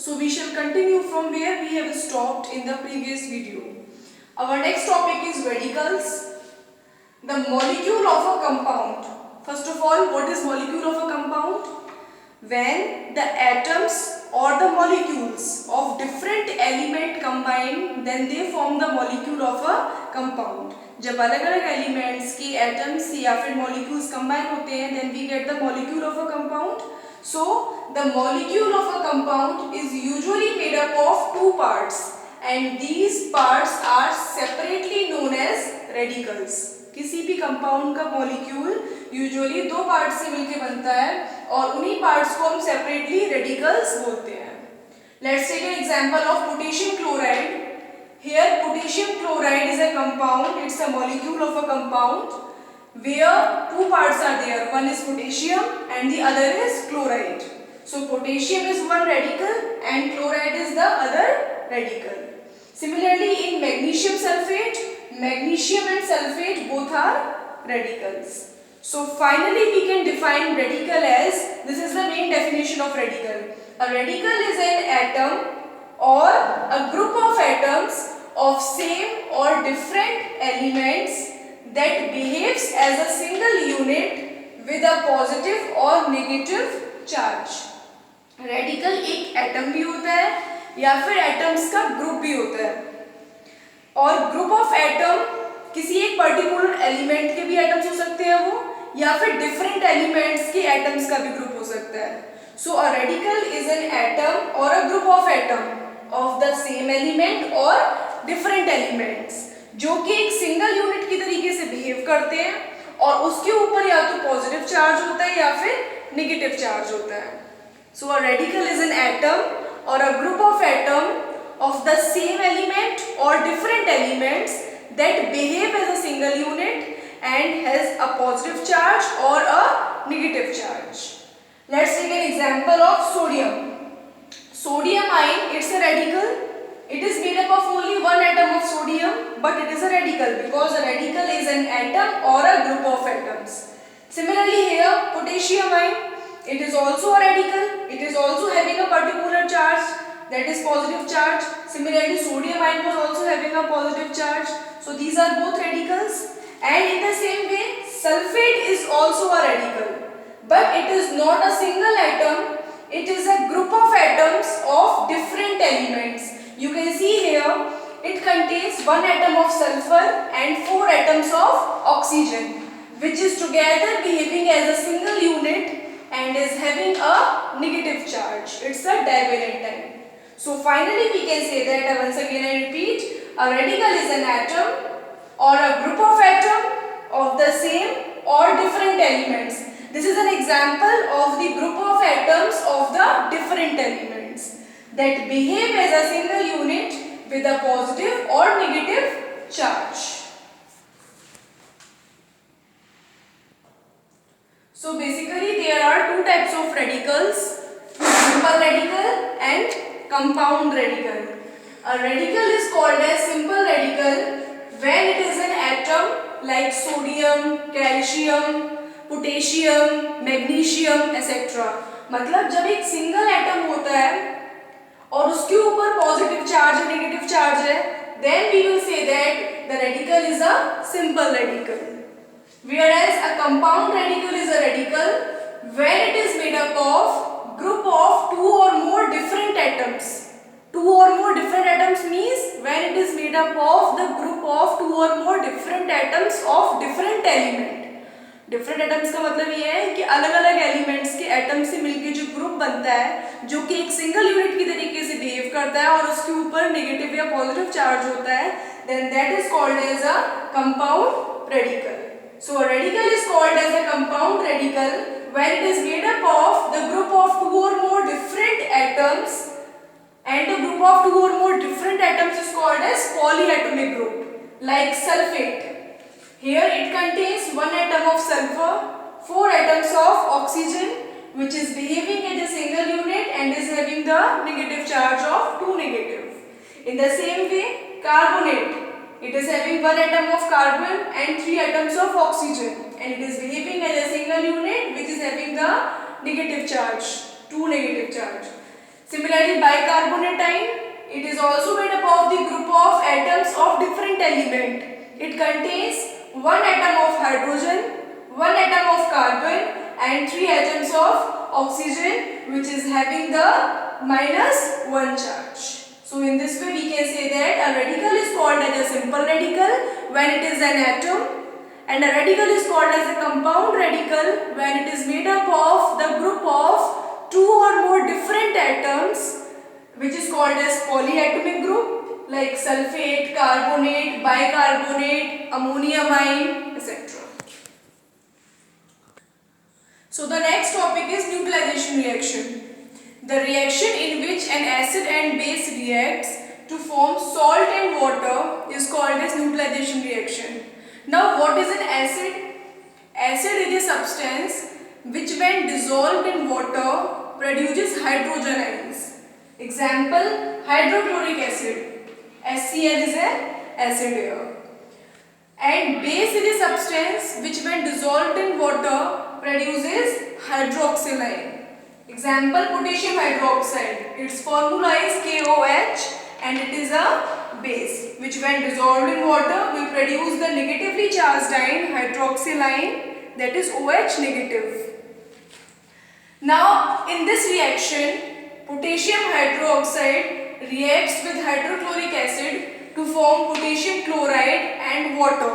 So we shall continue from where we have stopped in the previous video. Our next topic is radicals. The molecule of a compound. First of all, what is molecule of a compound? When the atoms or the molecules of different element combine, then they form the molecule of a compound. जब अलग अलग elements के atoms या फिर molecules combine होते हैं, then we get the molecule of a compound. So the molecule of a compound is usually made up of two parts, and these parts are separately known as radicals. किसी भी compound का molecule usually दो part से मिलकर बनता है और उन्हीं पार्ट्स को हम सेपरेटली रेडिकल्स बोलते हैं. Let's take an example of potassium chloride. Here potassium chloride is a compound. It's a molecule of a compound where two parts are there. One is potassium and the other is chloride. So potassium is one radical and chloride is the other radical. Similarly, in magnesium sulfate, magnesium and sulfate both are radicals. So finally we can define radical as, this is the main definition of radical. A radical is an atom or a group of atoms of same or different elements that behaves as a single unit with a positive or negative charge. Radical एक atom भी होता है या फिर atoms का group भी होता है, और ग्रुप ऑफ एटम किसी एक पर्टिकुलर एलिमेंट के भी एटम्स हो सकते हैं वो, या फिर डिफरेंट एलिमेंट्स के एटम्स का भी ग्रुप हो सकता है. So a radical is an atom or a group of atom of the same element or different elements जो कि एक सिंगल यूनिट की तरीके से बिहेव करते हैं और उसके ऊपर या तो पॉजिटिव चार्ज होता है या फिर नेगेटिव चार्ज होता है. So a radical is an atom or a group of atom of the same element or different elements that behave as a single unit and has a positive charge or a negative charge. Let's take an example of sodium. Sodium ion, it's a radical. It is made up of only one atom of sodium, but it is a radical because a radical is an atom or a group of atoms. Similarly here, potassium ion, it is also a radical. It is also having a particular charge, that is positive charge. Similarly, sodium ion was also having a positive charge. So these are both radicals. And in the same way, sulfate is also a radical, but it is not a single atom. It is a group of atoms of different elements. You can see here, it contains one atom of sulfur and four atoms of oxygen, which is together behaving as a single unit and is having a negative charge. It's a divalent type. So finally we can say that, once again I repeat, a radical is an atom or a group of atom of the same or different elements. This is an example of the group of atoms of the different elements that behave as a single unit with a positive or negative charge. So basically there are two types of radicals, simple radical and compound radical. A radical is called as simple radical when it is an atom like sodium, calcium, potassium, magnesium, etc. मतलब जब एक single atom होता है और उसके ऊपर positive charge और negative charge है, then we will say that the radical is a simple radical. Whereas a compound radical is a radical when it is made up of group of two or more different atoms. Two or more different atoms means when it is made up of the group of two or more different atoms of different element. Different atoms का मतलब ये है कि अलग अलग elements के atom से मिलके जो ग्रुप बनता है जो कि एक सिंगल यूनिट की तरीके से बिहेव करता है और उसके ऊपर नेगेटिव या पॉजिटिव चार्ज होता है, then that is called as a compound radical. So a radical is called as a compound radical when it is made up of the group of two or more different atoms, and the group of two or more different atoms is called as polyatomic group, like sulfate. Here it contains one atom of sulfur, four atoms of oxygen, which is behaving as a single unit and is having the negative charge of 2 negative. In the same way, carbonate, it is having one atom of carbon and three atoms of oxygen, and it is behaving as a single unit which is having the negative charge, 2 negative charge. Similarly, bicarbonate ion, it is also made up of the group of atoms of different element. It contains one atom of hydrogen, one atom of carbon and three atoms of oxygen, which is having the -1 charge. So in this way we can say that a radical is called as a simple radical when it is an atom, and a radical is called as a compound radical when it is made up of the group of two or more different atoms, which is called as polyatomic group, like sulfate, carbonate, bicarbonate, ammonium ion, etc. So the next topic is neutralization reaction. The reaction in which an acid and base reacts to form salt and water is called as neutralization reaction. Now what is an acid? Acid is a substance which when dissolved in water produces hydrogen ions. Example, hydrochloric acid. HCl is an acid here. And base is a substance which when dissolved in water produces hydroxyl ion. Example, potassium hydroxide. Its formula is KOH and it is a base which when dissolved in water will produce the negatively charged ion hydroxyl ion, that is OH negative. Now in this reaction, potassium hydroxide reacts with hydrochloric acid to form potassium chloride and water.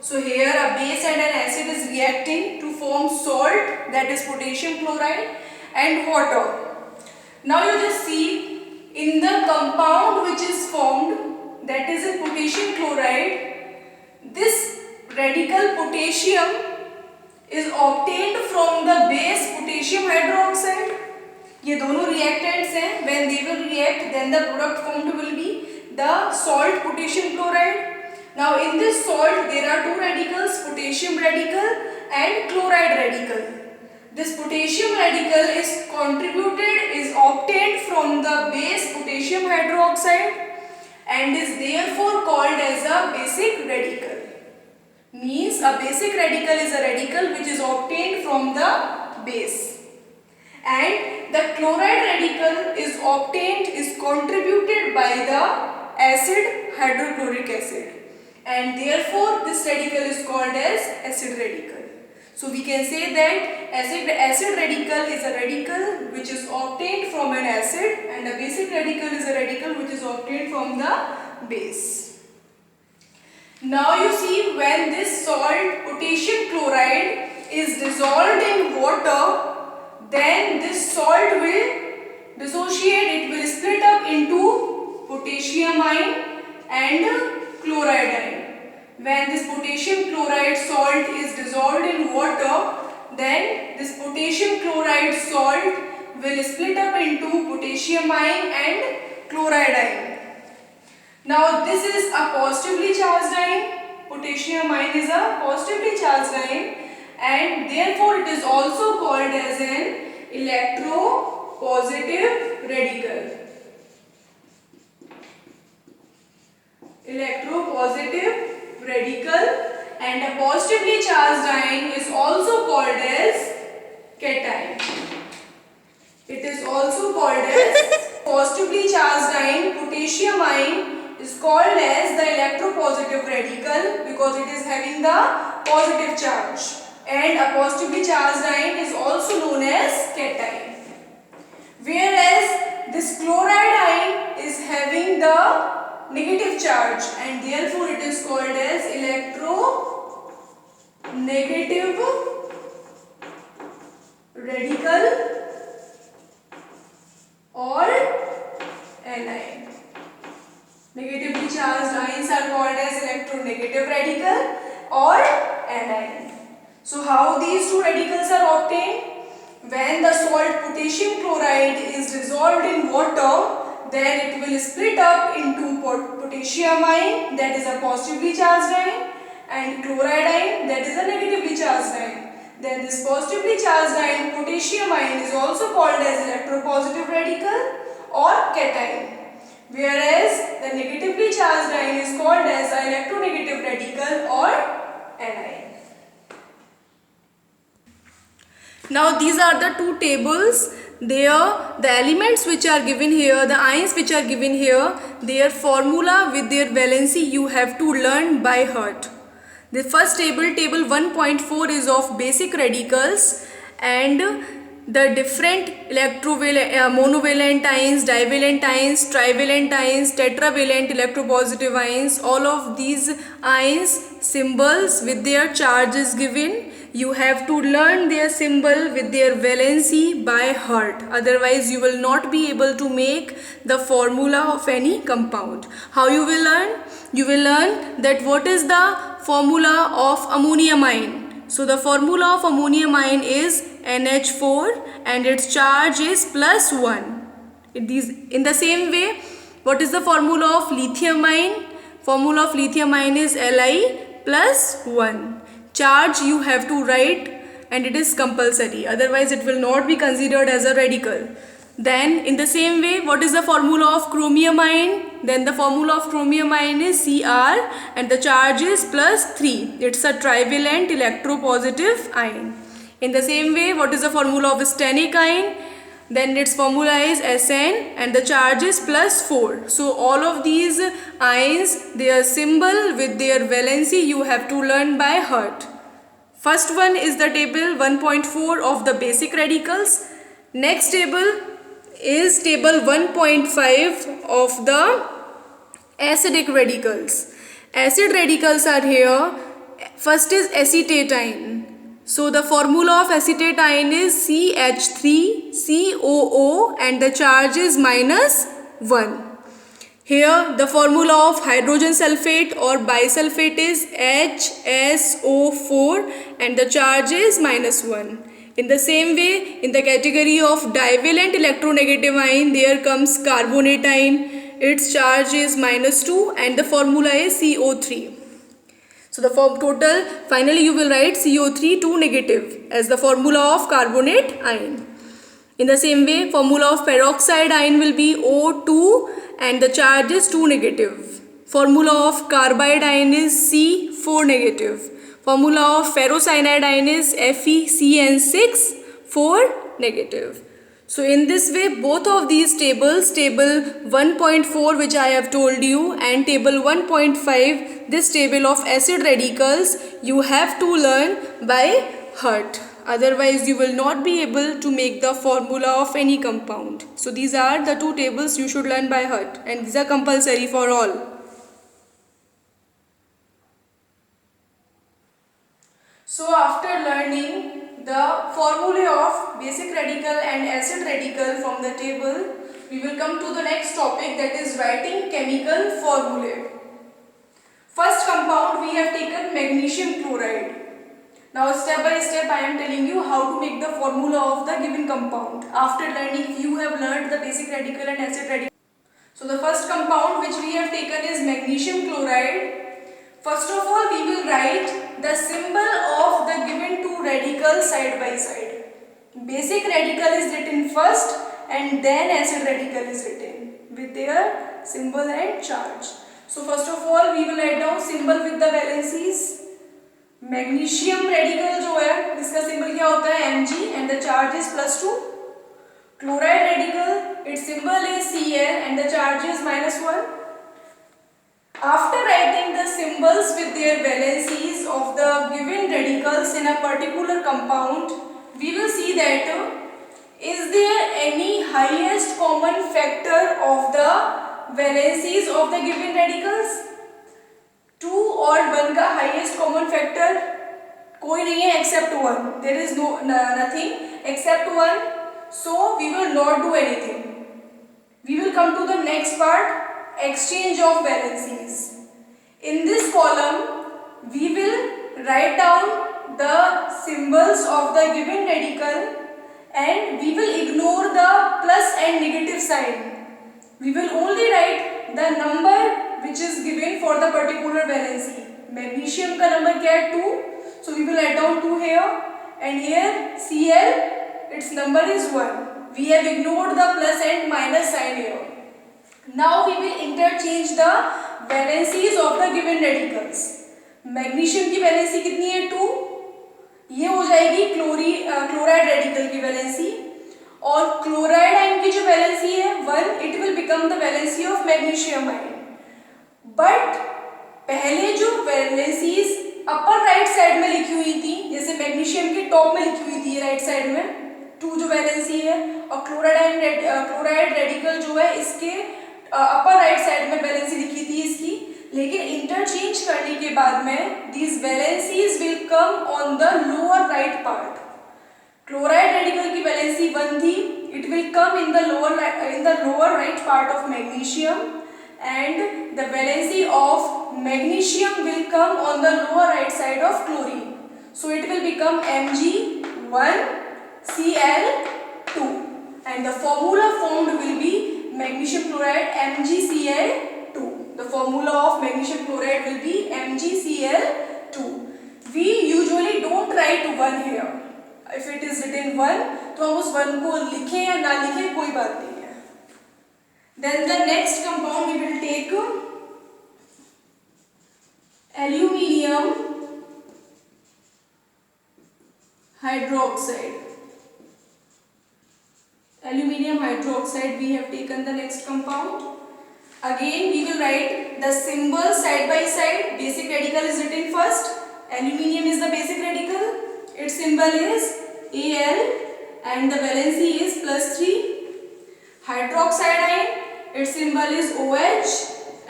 So here a base and an acid is reacting to form salt, that is potassium chloride, and water. Now you just see in the compound which is formed, that is in potassium chloride, this radical potassium is obtained from the base potassium hydroxide. ये दोनों reactants हैं. When they will react, then the product formed will be the salt potassium chloride. Now in this salt there are two radicals, potassium radical and chloride radical. This potassium radical is obtained from the base potassium hydroxide and is therefore called as a basic radical. Means a basic radical is a radical which is obtained from the base. And the chloride radical is contributed by the acid hydrochloric acid. And therefore this radical is called as acid radical. So we can say that acid radical is a radical which is obtained from an acid and a basic radical is a radical which is obtained from the base. Now you see when this salt potassium chloride is dissolved in water, then this salt will dissociate, it will split up into potassium ion and chloride ion. When this potassium chloride salt is dissolved in water, then this potassium chloride salt will split up into potassium ion and chloride ion. Now this is a positively charged ion. Potassium ion is a positively charged ion and therefore it is also called as an electropositive radical. Electropositive radical, and a positively charged ion is also called as cation. It is also called as positively charged ion, potassium ion is called as the electropositive radical because it is having the positive charge, and a positively charged ion is also known as cation. Whereas this chloride ion is having the negative charge and therefore it is called as electronegative radical or anion. Negatively charged ions are called as electronegative radical or anion. So how these two radicals are obtained? When the salt potassium chloride is dissolved in water, then it will split up into potassium ion, that is a positively charged ion, and chloride ion, that is a negatively charged ion. Then this positively charged ion, potassium ion, is also called as electropositive radical or cation. Whereas the negatively charged ion is called as electronegative radical or anion. Now these are the two tables the elements which are given here, the ions which are given here, their formula with their valency you have to learn by heart. The first table, table 1.4, is of basic radicals and the different monovalent ions, divalent ions, trivalent ions, tetravalent electropositive ions. All of these ions symbols with their charges given. You have to learn their symbol with their valency by heart. Otherwise, you will not be able to make the formula of any compound. How you will learn? You will learn that what is the formula of ammonium ion. So the formula of ammonium ion is NH4 and its charge is +1. In the same way, what is the formula of lithium ion? Formula of lithium ion is Li +1. Charge you have to write and it is compulsory, otherwise it will not be considered as a radical. Then in the same way, what is the formula of chromium ion? Then the formula of chromium ion is Cr and the charge is +3. It's a trivalent electropositive ion. In the same way, what is the formula of stannic ion? Then its formula is Sn and the charge is +4. So all of these ions, their symbol with their valency you have to learn by heart. First one is the table 1.4 of the basic radicals. Next table is table 1.5 of the acidic radicals. Acid radicals are here. First is acetate ion. So the formula of acetate ion is CH3COO and the charge is -1. Here the formula of hydrogen sulfate or bisulfate is HSO4 and the charge is -1. In the same way, in the category of divalent electronegative ion, there comes carbonate ion. Its charge is -2 and the formula is CO3. So the total, finally you will write CO3 2 negative as the formula of carbonate ion. In the same way, formula of peroxide ion will be O2 and the charge is 2 negative. Formula of carbide ion is C4 negative. Formula of ferrocyanide ion is FeCN6 4 negative. So in this way, both of these tables, table 1.4 which I have told you and table 1.5, this table of acid radicals, you have to learn by heart. Otherwise, you will not be able to make the formula of any compound. So these are the two tables you should learn by heart and these are compulsory for all. So after learning the formulae of basic radical and acid radical from the table, we will come to the next topic, that is writing chemical formulae. First compound we have taken magnesium chloride. Now step by step I am telling you how to make the formula of the given compound. After learning, you have learned the basic radical and acid radical. So the first compound which we have taken is magnesium chloride. First of all, we will write the symbol of the given two radicals side by side. Basic radical is written first and then acid radical is written with their symbol and charge. So first of all, we will write down symbol with the valencies. Magnesium radical जो है, इसका symbol क्या होता है? Mg and the charge is +2. Chloride radical, its symbol is Cl and the charge is -1. After writing the symbols with their valencies of the given radicals in a particular compound, we will see that is there any highest common factor of the valencies of the given radicals? 2 और 1 का highest common factor कोई नहीं है except 1. There is nothing except 1. So we will not do anything. We will come to the next part, exchange of valencies. In this column, we will write down the symbols of the given radical and we will ignore the plus and negative sign. We will only write the number which is given for the particular valency. Magnesium का number क्या है? 2. So we will write down 2 here and here Cl, its number is 1. We have ignored the plus and minus sign here. Now we will interchange the valencies of the given radicals. Magnesium की valency कितनी है? 2. ये हो जाएगी chloride radical की valency और chloride ion की जो वैलेंसी है 1, it will become the valency of magnesium ion. But पहले जो वैलेंसीज अपर राइट साइड में लिखी हुई थी, जैसे मैग्नीशियम के टॉप में लिखी हुई थी राइट साइड में 2 जो वैलेंसी है, और क्लोराइड रेडिकल जो है इसके अपर राइट साइड में वैलेंसी लिखी थी इसकी, लेकिन इंटरचेंज करने के बाद में these valencies will come on the lower right part. Chloride radical की वैलेंसी 1 थी, it will come in the lower right part of magnesium, and the valency of magnesium will come on the lower right side of chlorine. So it will become Mg1Cl2, and the formula formed will be magnesium chloride MgCl2. The formula of magnesium chloride will be MgCl2. We usually don't write 1 here. If it is written 1, तो हम उस 1 को लिखें या ना लिखें कोई बात नहीं है। Then the next compound we will take aluminium hydroxide. Aluminium hydroxide, we have taken the next compound. Again we will write the symbol side by side. Basic radical is written first. Aluminium is the basic radical. Its symbol is Al and the valency is +3. Hydroxide ion, its symbol is OH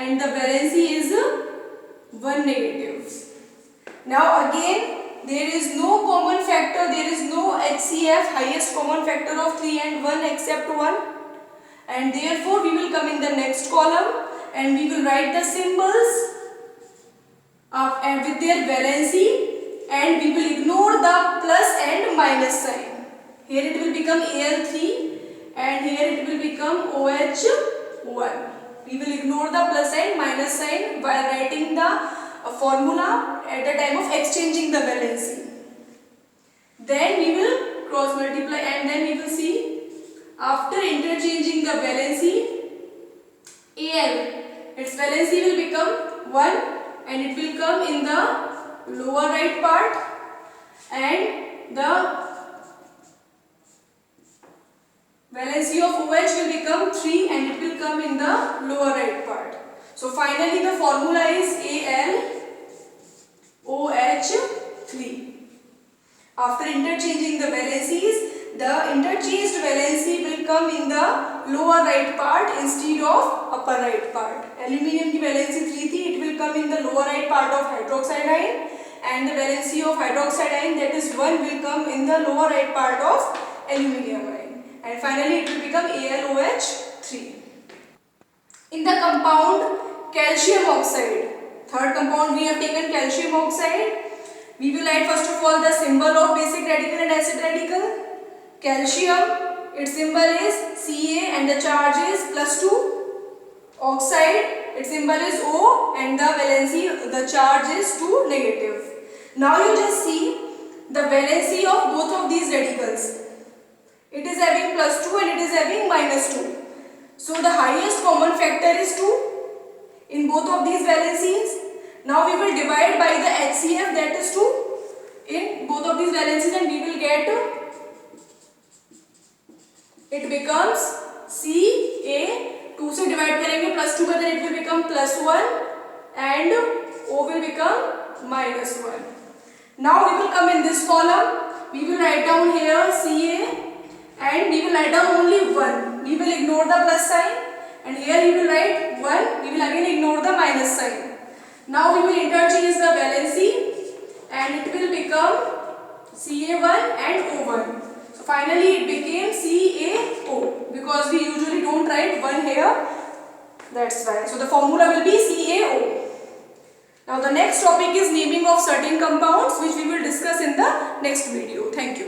and the valency is 1 negative. Now again there is no common factor, there is no HCF, highest common factor of 3 and 1 except 1, and therefore we will come in the next column and we will write the symbols and with their valency, and we will ignore the plus and minus sign. Here it will become Al3 and here it will become OH1. We will ignore the plus and minus sign while writing the formula at the time of exchanging the valency. Then we will cross multiply and then we will see after interchanging the valency, Al, its valency will become 1 and it will come in the lower right part, and the valency of OH will become 3 and it will come in the lower right part. So finally the formula is AlOH3. After interchanging the valencies, the interchanged valency will come in the lower right part instead of upper right part. Aluminium की valency 3 थी, it will come in the lower right part of hydroxide ion, and the valency of hydroxide ion, that is 1, will come in the lower right part of aluminium ion, and finally it will become AlOH3. In the compound calcium oxide, third compound we have taken calcium oxide. We will write first of all the symbol of basic radical and acid radical. Calcium, its symbol is Ca and the charge is +2. Oxide, its symbol is O and the valency, the charge is 2 negative. Now you just see the valency of both of these radicals. It is having +2 and it is having -2. So the highest common factor is 2 in both of these valencies. Now we will divide by the HCF, that is 2 in both of these valencies, and we will get, it becomes Ca, 2 से divide करेंगे +2 का, then it will become +1 and O will become -1. Now we will come in this column, we will write down here Ca and we will write down only 1. We will ignore the plus sign, and here we will write 1, we will again ignore the minus sign. Now we will interchange the valency and it will become Ca1 and O1. So finally it became CaO, because we usually don't write 1 here, that's why. So the formula will be CaO. Now the next topic is naming of certain compounds, which we will discuss in the next video. Thank you.